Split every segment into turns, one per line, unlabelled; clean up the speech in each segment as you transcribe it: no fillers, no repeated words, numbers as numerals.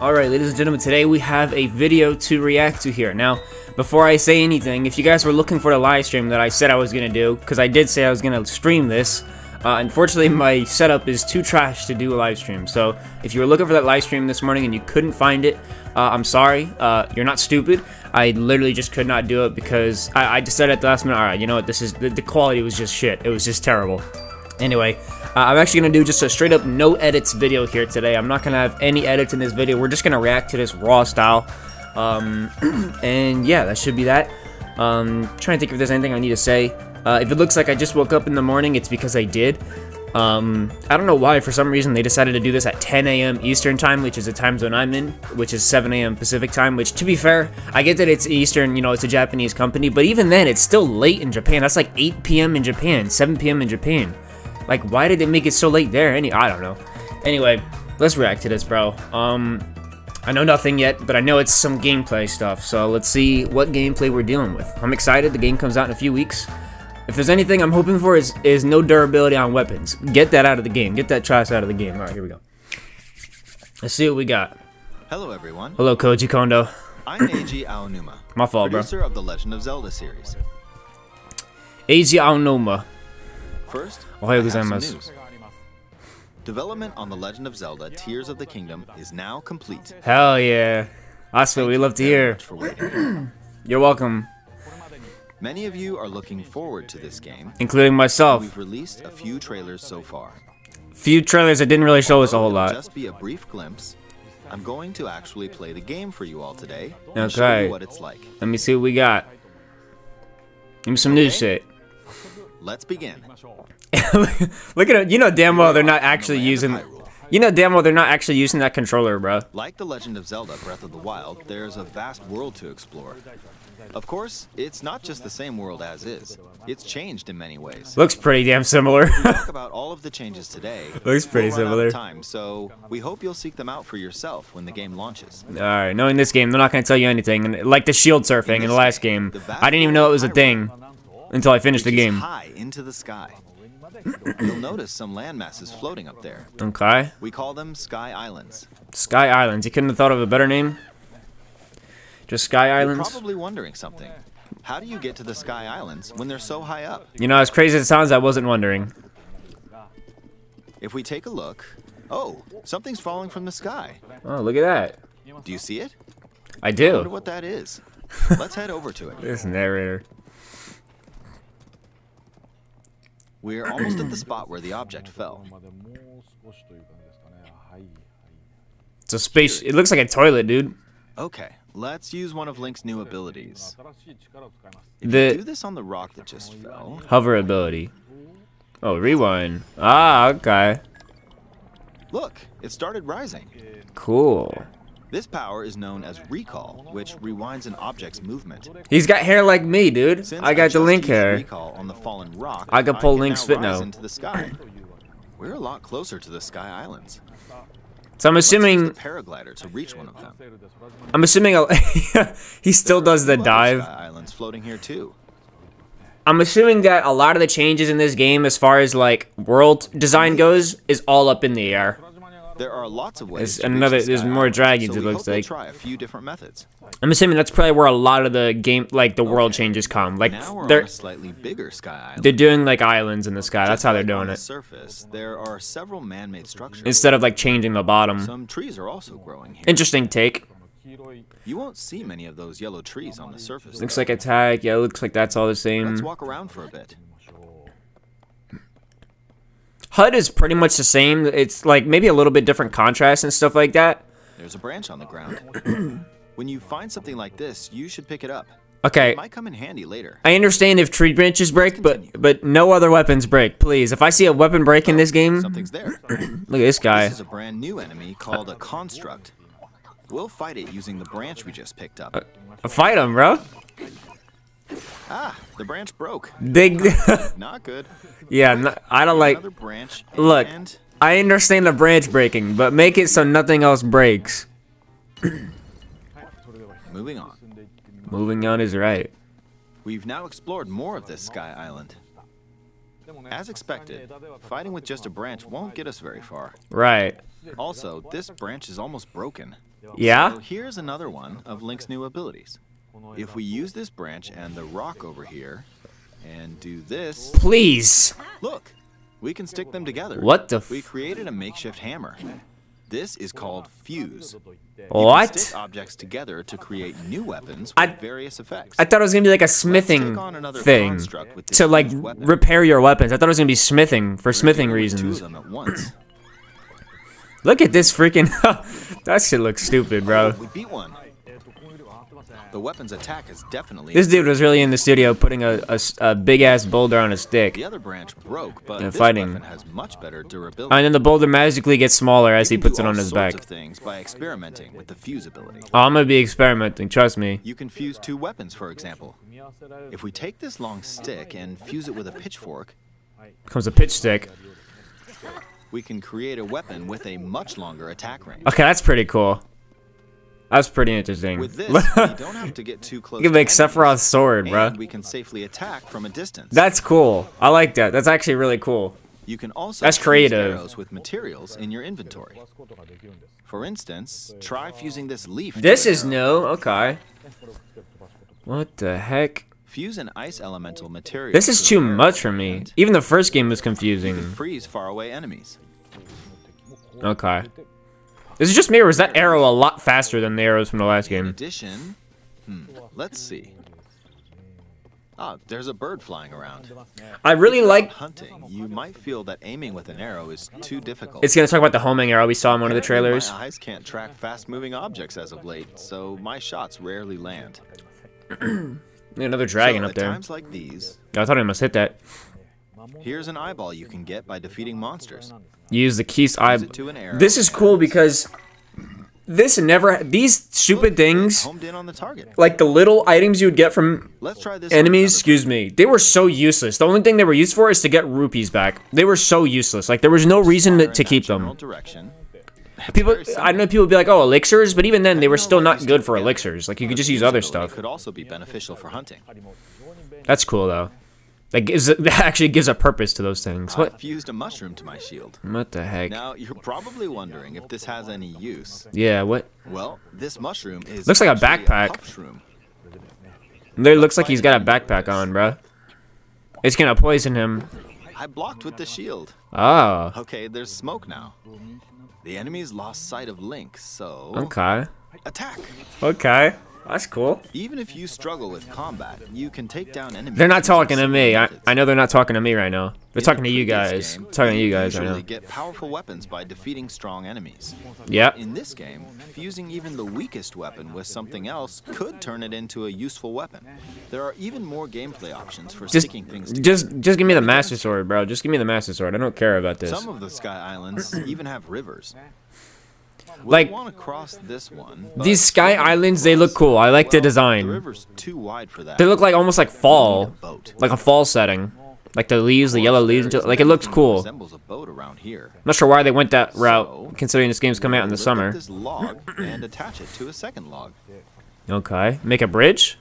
Alright, ladies and gentlemen, today we have a video to react to here. Now, before I say anything, if you guys were looking for the live stream that I said I was going to do, because I did say I was going to stream this, unfortunately my setup is too trash to do a live stream. So, if you were looking for that live stream this morning and you couldn't find it, I'm sorry. You're not stupid. I literally just could not do it because I decided at the last minute, alright, you know what, this is, the quality was just shit. It was just terrible. Anyway, I'm actually going to do just a straight up no edits video here today. I'm not going to have any edits in this video. We're just going to react to this raw style. And yeah, that should be that. Trying to think if there's anything I need to say. If it looks like I just woke up in the morning, it's because I did. I don't know why, for some reason they decided to do this at 10 a.m. Eastern time, which is the time zone I'm in, which is 7 a.m. Pacific time, which, to be fair, I get that it's Eastern, you know, it's a Japanese company, but even then, it's still late in Japan. That's like 8 p.m. in Japan, 7 p.m. in Japan. Like, why did they make it so late there? I don't know. Anyway, let's react to this, bro. I know nothing yet, but I know it's some gameplay stuff, so let's see what gameplay we're dealing with. I'm excited. The game comes out in a few weeks. If there's anything I'm hoping for is no durability on weapons. Get that out of the game. Get that trash out of the game. Alright, here we go. Let's see what we got.
Hello, everyone.
Hello, Koji Kondo.
I'm Eiji Aonuma,
My fault,
producer of the Legend of Zelda series.
Eiji Aonuma.
First,
Ohayou
I have some
gozaimasu.
news. Development on The Legend of Zelda Tears of the Kingdom is now complete.
Hell yeah. That's what we love to hear.
Much for waiting.
You're welcome.
Many of you are looking forward to this game.
Including myself.
We've released a few trailers so far.
Few trailers that didn't really show us a whole
It'll
lot.
just be a brief glimpse. I'm going to actually play the game for you all today and
Okay.
show you what it's like.
Let me see what we got. Give me some new shit.
Let's begin.
Look at it. You know damn well they're not actually
Land of
using.
Hyrule.
You know damn well they're not actually using that controller, bro.
Like The Legend of Zelda Breath of the Wild, there's a vast world to explore. Of course, it's not just the same world as is. It's changed in many ways.
Looks pretty damn similar.
We talk about all of the changes today.
Looks pretty
we'll run out
similar.
of time, so we hope you'll seek them out for yourself when the game launches.
Alright, knowing this game, they're not gonna tell you anything. And like the shield surfing in the last game, I didn't even know it was a thing until I finished the
Reaches
game.
high into the sky. You'll notice some land masses floating up there.
Okay.
We call them Sky Islands.
Sky Islands. You couldn't have thought of a better name? Just Sky
You're
Islands?
probably wondering something. How do you get to the Sky Islands when they're so high up?
You know, as crazy as it sounds, I wasn't wondering.
If we take a look, oh, something's falling from the sky.
Oh, look at that.
Do you see it?
I
I wonder
do.
what that is. Let's head over to it.
This narrator.
We're almost at the spot where the object fell.
It's a space. It looks like a toilet, dude.
Okay, let's use one of Link's new abilities. If you do
The
this on the rock that just fell,
hover ability. Oh, rewind. Ah, okay.
look, it started rising.
Cool.
This power is known as recall, which rewinds an object's movement.
He's got hair like me, dude.
Since
I got the
just
Link
used
hair.
Recall on the fallen rock,
I can pull
can
Link's
now
fit
rise
now.
into the sky. We're a lot closer to the Sky Islands.
So I'm
Let's use
assuming.
the paraglider to reach one of them.
I'm assuming. He still does the
There are a few other
dive.
Sky Islands floating here too.
I'm assuming that a lot of the changes in this game, as far as like world design goes, is all up in the air.
There are lots of
There's
ways. to
another-
reach the
there's
Sky
more
Islands,
dragons,
so
it
we
looks
hope you'll
like.
try a few different methods.
I'm assuming that's probably where a lot of the game, like the world changes come. Like
Now we're on
they're
a slightly bigger Sky Island.
they're doing like islands in the sky. That's
Just
how they're
like
doing
on the
it.
surface, there are several man-made structures.
Instead of like changing the bottom.
Some trees are also growing here.
Interesting take.
You won't see many of those yellow trees on the surface.
Looks like a tag. Yeah, it looks like that's all the
Let's
same.
walk around for a bit.
HUD is pretty much the same. It's like maybe a little bit different contrast and stuff like that.
There's a branch on the ground. When you find something like this, you should pick it up.
Okay,
It might come in handy later.
I understand if tree branches break, but no other weapons break. Please, if I see a weapon break in this game, look
Something's there.
at this guy.
This is a brand new enemy called a construct. We'll fight it using the branch we just picked up.
Fight him, bro.
Ah, the branch broke.
Dig.
Not good.
Yeah, no, I don't like.
Another branch.
Look,
And
I understand the branch breaking, but make it so nothing else breaks.
moving on.
Moving on is right.
We've now explored more of this Sky Island. As expected, fighting with just a branch won't get us very far.
Right.
Also, this branch is almost broken.
Yeah?
So here's another one of Link's new abilities. If we use this branch and the rock over here, and do this...
Please!
Look! We can stick them together.
What the f...
We created a makeshift hammer. This is called fuse.
What?
You can stick objects together to create new weapons with various effects.
I thought it was gonna be like a smithing thing to like repair your weapons. I thought it was gonna be smithing for smithing reasons.
Two of them at once.
Look at this freaking... That shit looks stupid, bro.
Oh, we beat one. The weapon's attack is definitely...
This dude was really in the studio putting a big-ass boulder on a stick.
The other branch broke, but this
fighting.
weapon has much better durability.
And then the boulder magically gets smaller as he puts it on his back.
Of things by experimenting with the fuse ability.
Oh, I'm gonna be experimenting, trust me.
You can fuse two weapons, for example. If we take this long stick and fuse it with a pitchfork...
Comes a pitch stick.
We can create a weapon with a much longer attack range.
Okay, that's pretty cool. That's pretty interesting.
With this, we don't have to get too close.
You can make Sephiroth's sword, bro.
And we can safely attack from a distance.
That's cool. I like that. That's actually really cool.
You can also
That's creative.
fuse arrows with materials in your inventory. For instance, try fusing this leaf.
This is new. Okay. What the heck?
Fuse an ice elemental material.
This is too much for me. Even the first game was confusing.
Freeze faraway enemies.
Okay. Is it just me, or is that arrow a lot faster than the arrows from the last
In
game?
addition, let's see. Ah, there's a bird flying around.
I really like...
Hunting, you might feel that aiming with an arrow is too difficult.
It's gonna talk about the homing arrow we saw in one of the trailers.
My eyes can't track fast-moving objects as of late, so my shots rarely land.
Another dragon
So,
up there.
At times like these,
I thought I must hit that.
here's an eyeball you can get by defeating monsters.
Use the keys eye.
Use it to an arrow.
This is cool because this never... These stupid things,
Homed in on the target.
like the little items you would get from
Let's try this on
enemies,
another
excuse me, they were so useless. The only thing they were used for is to get rupees back. They were so useless. Like, there was no reason
fire in
to
that
keep
general
them.
direction.
People,
Very simple.
I know people would be like, oh, elixirs, but even then, they were still
Depending on
not
what
good
you
for
stick
elixirs. Like, you could
The
just use
fuse
other
ability
stuff.
could also be beneficial for hunting.
That's cool, though. That actually gives a purpose to those things.
I
What?
fused a mushroom to my shield.
What the heck?
Now, you're probably wondering if this has any use.
Yeah, what?
Well, this mushroom is
Looks like a
actually
backpack.
puff shroom.
There looks like he's got a backpack on, bro. It's gonna poison him.
I blocked with the shield.
Oh.
Okay, there's smoke now. The enemies lost sight of Link, so...
Okay.
Attack!
Okay. That's cool.
Even if you struggle with combat, you can take down enemies.
They're not
using
talking to me.
methods.
I know they're not talking to me right now. They're
In
talking
the
to you
previous
guys.
game,
Talking to you guys
usually
right now.
get powerful weapons by defeating strong enemies.
Yep.
In this game, fusing even the weakest weapon with something else could turn it into a useful weapon. There are even more gameplay options for sticking things together.
Just give me the Master Sword, bro. Just give me the Master Sword. I don't care about this.
Some of the Sky Islands even have rivers. We'll
Like,
want to cross this one, but
these Sky Islands, they look cool. I like the
the
design.
river's too wide for that.
They look like almost like
We need a
fall.
boat.
Like a fall setting. Like the leaves, the yellow leaves.
There is
Like, it looks
nothing that
cool.
resembles a boat around here.
I'm not sure why they went that
So,
route, considering this game's coming out in the
Lift up
summer.
this log and attach it to a second log.
Okay. Make a bridge?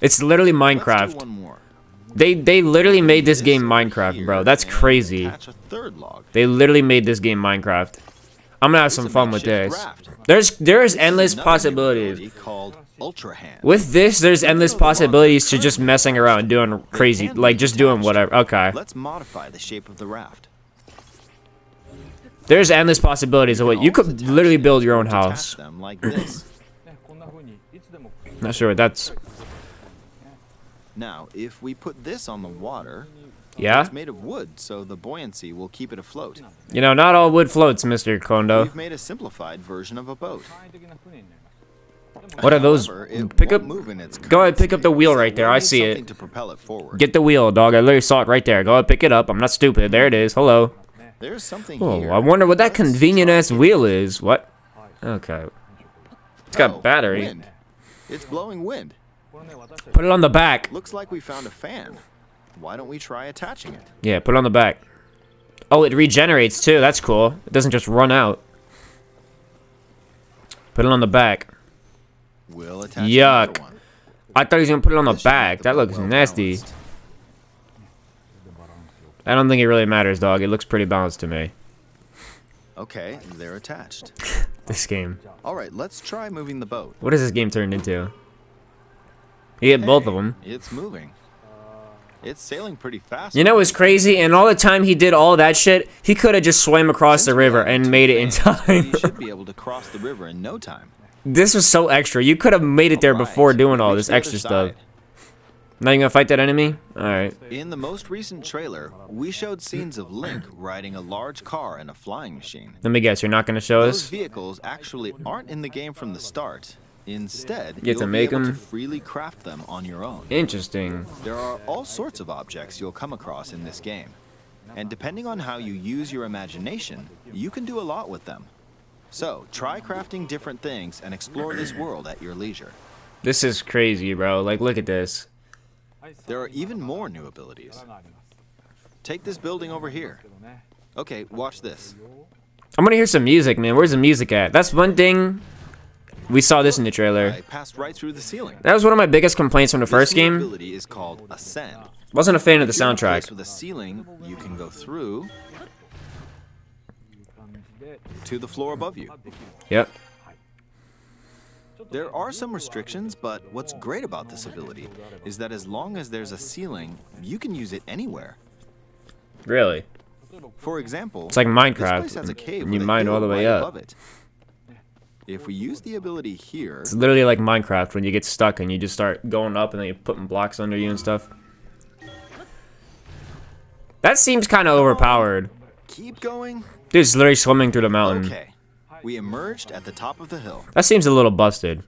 It's literally
Let's do
Minecraft.
one more.
They literally made this
This
game
over
Minecraft,
here
bro. That's
and
crazy.
attach a third log.
They literally made this game Minecraft. I'm gonna have
It's
some
a
fun with
makeshift
this.
raft.
There's
This is
endless
another new
possibilities.
ability called Ultra Hand.
With this, there's endless possibilities to just messing around, doing crazy, like just doing whatever. Okay.
Let's modify the shape of the raft.
There's endless possibilities of what you could
Attach
literally
them
build your own
to attach
house.
them like this.
Not sure what that's.
Now, if we put this on the water,
Yeah?
it's made of wood, so the buoyancy will keep it afloat.
You know, not all wood floats, Mr. Kondo.
We've made a simplified version of a boat.
What are those?
However, it
Pick
won't
up.
move in its
Go ahead,
current
pick up the
state,
wheel
so
right there.
we'll
I
need
see it.
something to propel it forward.
Get the wheel, dog. I literally saw it right there. Go ahead, pick it up. I'm not stupid. There it is. Hello.
There's something
Oh,
here.
I wonder what that
Let's
convenient
try
ass
it.
wheel is. What? Okay. It's
Oh,
got battery.
wind. It's blowing wind.
Put it on the back.
Looks like we found a fan. Why don't we try attaching it?
Yeah, put it on the back. Oh, it regenerates too. That's cool. It doesn't just run out. Put it on the back.
We'll attach
Yuck.
another one.
I thought he was gonna put it on the
This should make
back.
the
That
boat
looks
well
nasty.
balanced.
I don't think it really matters, dog. It looks pretty balanced to me.
Okay, they're attached.
This game.
All right, let's try moving the boat.
What has this game turned into? You get both of them.
It's moving. It's sailing pretty fast.
You know what's crazy? And all the time he did all that shit, he could have just swam across the river and made it in time.
You should be able to cross the river in no time.
This was so extra. You could have made it there before doing all this extra stuff. Now you gonna fight that enemy? Alright.
In the most recent trailer, we showed scenes of Link riding a large car and a flying machine.
Let me guess, you're not gonna show
Those
us?
vehicles actually aren't in the game from the start. Instead,
You get to
you'll
make
be able to
them?
freely craft them on your own.
Interesting.
There are all sorts of objects you'll come across in this game. And depending on how you use your imagination, you can do a lot with them. So, try crafting different things and explore this world at your leisure.
This is crazy, bro. Like, look at this.
There are even more new abilities. Take this building over here. Okay, watch this.
I'm gonna hear some music, man. Where's the music at? That's one thing. We saw this in the trailer.
I passed right through the ceiling.
That was one of my biggest complaints from the first
This new
game.
ability is called Ascend.
Wasn't a fan of the
If you're in a place
soundtrack.
with a ceiling, you can go through to the floor above you.
Yep.
There are some restrictions, but what's great about this ability is that as long as there's a ceiling, you can use it anywhere.
Really?
For example,
It's like
this
Minecraft.
place has a cave
And you
with a
mine all the
hill
way
right
up.
above it. If we use the ability here,
It's literally like Minecraft when you get stuck and you just start going up and then you're putting blocks under you and stuff. That seems kind of overpowered.
keep going.
Dude's literally swimming through the mountain.
Okay, we emerged at the top of the hill.
That seems a little busted.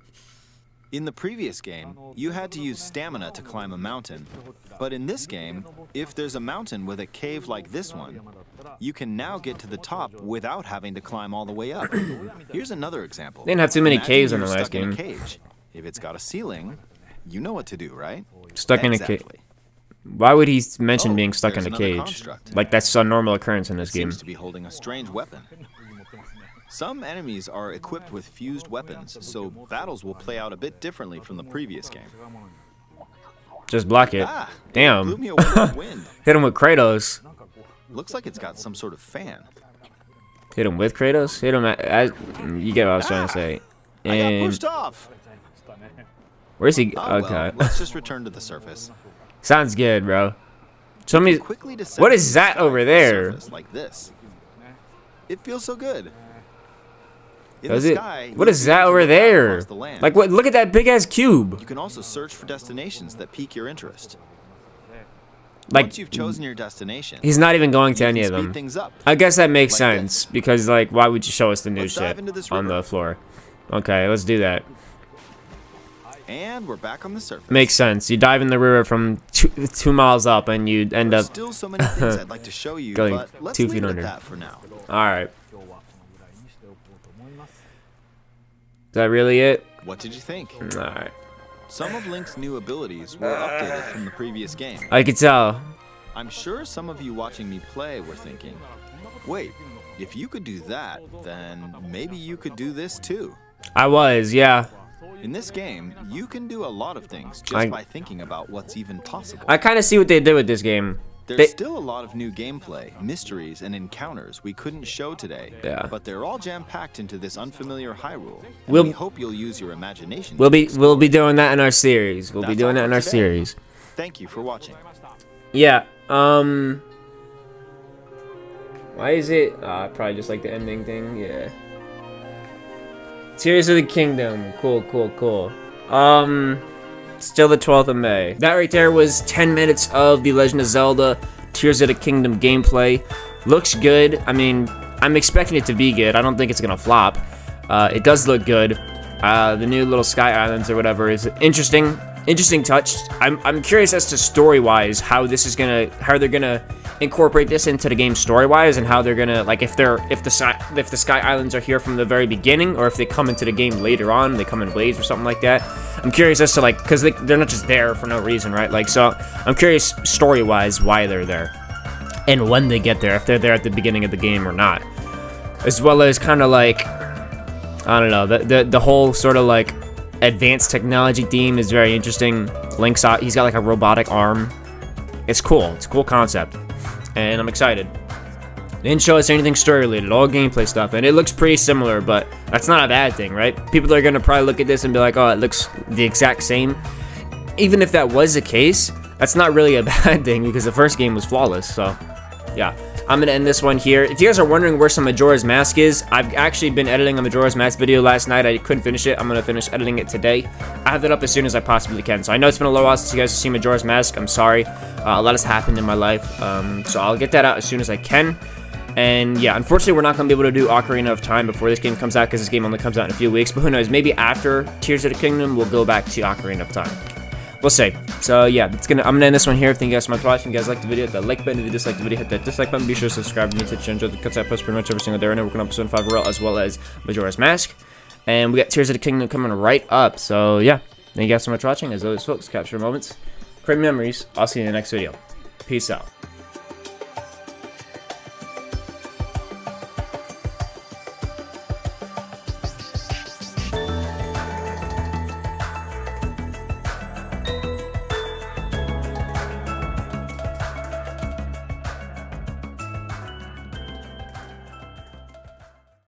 In the previous game, you had to use stamina to climb a mountain. But in this game, if there's a mountain with a cave like this one, you can now get to the top without having to climb all the way up. Here's another example.
They didn't have too many
Imagine
caves in the
you're
last
stuck in a
game.
cage. If it's got a ceiling, you know what to do, right?
Stuck in a cage.
Exactly.
Why would he mention
Oh,
being stuck in
there's
a
another
cage?
construct.
Like that's a normal occurrence in this game.
Seems to be holding a strange weapon. Some enemies are equipped with fused weapons, so battles will play out a bit differently from the previous game.
Just block it.
Ah, it
Damn.
blew me away with the wind.
Hit him with Kratos.
Looks like it's got some sort of fan.
Hit him with Kratos. Hit him at you get what I was trying to say.
I got
And
pushed off.
where's he?
Oh,
Okay.
well, let's just return to the surface.
Sounds good, bro. Show me.
Quickly descend
What
from
is
the
that
sky
over
to the
there?
surface like this. It feels so good. In
Does
the
it?
sky,
What
you'll
is
be able
that
to
over
look out
there?
across the land.
Like what? Look at that big ass cube.
You can also search for destinations that pique your interest.
Like
Once you've chosen your destination,
he's not even going to
you
any
can
of
speed
them.
things up.
I guess that makes
Like
sense because like why would you show us the new
Let's dive
shit
into this
on
river.
the floor? Okay, let's do that.
And we're back on the surface.
Makes sense. You dive in the river from 2 miles up and you end
There's
up.
still so many things I'd like to show you,
going
but let's
2
leave
feet
it
under.
at that for now.
All right. Is that really it?
What did you think?
All right.
Some of Link's new abilities were updated from the previous game.
I could tell.
I'm sure some of you watching me play were thinking, wait, if you could do that, then maybe you could do this too.
I was, yeah.
In this game, you can do a lot of things just by thinking about what's even possible.
I kind of see what they did with this game.
There's still a lot of new gameplay, mysteries, and encounters we couldn't show today.
Yeah.
But they're all jam-packed into this unfamiliar Hyrule. And
We'll-
we hope you'll use your imagination.
We'll be doing that in our series. We'll be
That's
doing
all
that in
for
our
today.
series.
Thank you for watching.
Yeah. Why is it? Probably just like the ending thing. Yeah. Tears of the Kingdom. Cool, cool, cool. Still the 12th of May. That right there was 10 minutes of The Legend of Zelda Tears of the Kingdom gameplay. Looks good. I mean, I'm expecting it to be good. I don't think it's gonna flop. It does look good. The new little Sky Islands or whatever is interesting. Interesting touch. I'm curious as to story-wise how they're gonna incorporate this into the game story-wise, and how they're gonna like if the Sky Islands are here from the very beginning, or if they come into the game later on, they come in waves or something like that. I'm curious as to like because they're not just there for no reason, right? Like so, I'm curious story-wise why they're there, and when they get there, if they're there at the beginning of the game or not, as well as kind of like I don't know the whole sort of like advanced technology theme is very interesting. Link's he's got like a robotic arm. It's cool. It's a cool concept, and I'm excited. They didn't show us anything story related, all gameplay stuff, and it looks pretty similar, but that's not a bad thing, right? People are gonna probably look at this and be like, oh, it looks the exact same. Even if that was the case, that's not really a bad thing because the first game was flawless. So yeah, I'm gonna end this one here. If you guys are wondering where some Majora's Mask is, I've actually been editing a Majora's Mask video last night. I couldn't finish it. I'm gonna finish editing it today. I have that up as soon as I possibly can. So I know it's been a little while since you guys have seen Majora's Mask. I'm sorry. A lot has happened in my life, so I'll get that out as soon as I can. And yeah, unfortunately, we're not going to be able to do Ocarina of Time before this game comes out, because this game only comes out in a few weeks. But who knows, maybe after Tears of the Kingdom, we'll go back to Ocarina of Time. We'll see. So yeah, I'm going to end this one here. Thank you guys so much for watching. If you guys liked the video, hit that like button. If you disliked the video, hit that dislike button. Be sure to subscribe to me to enjoy the cuts I post pretty much every single day. Right now, we're working on episode 5 Royal, as well as Majora's Mask. And we got Tears of the Kingdom coming right up. So yeah, thank you guys so much for watching. As always, folks, capture moments, create memories. I'll see you in the next video. Peace out.